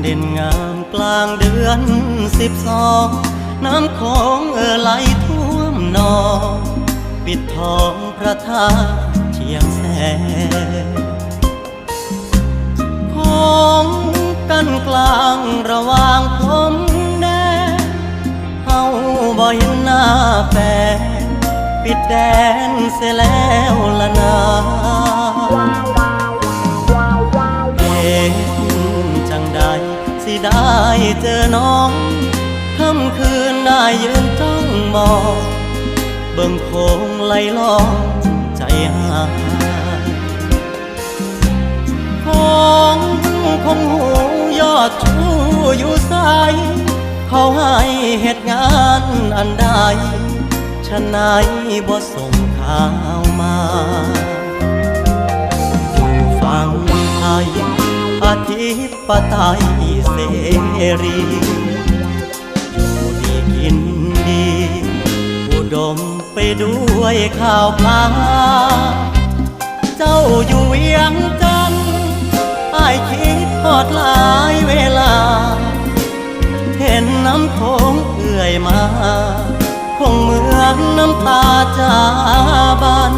เด่นงามกลางเดือน12น้ำโขงไหลท่วมนองปิดทองพระธาตุเชียงแสนของกันกลางระหว่างพรมแดนเฮาบ่เห็นหน้าแฟนปิดแดนเสียแล้วละนาจังใดสิได้เจอน้องค่ำคืนได้ยืนจ้องมองเบิ่งโคงไหลลองใจหายของคงหูยอดชูอยู่ใสเขาให้เหตุงานอันใดฉะไหนบ่ส่งข่าวมาอยู่ฝั่งไทยอธิปไตยเสรีอยู่ดีกินดีอุดมไปด้วยข่าวพาเจ้าอยู่เวียงจันทน์อ้ายคิดทอดหลายเวลาเห็นน้ำโขงเอื่อยมาคงเหมือนน้ำตาจาบัน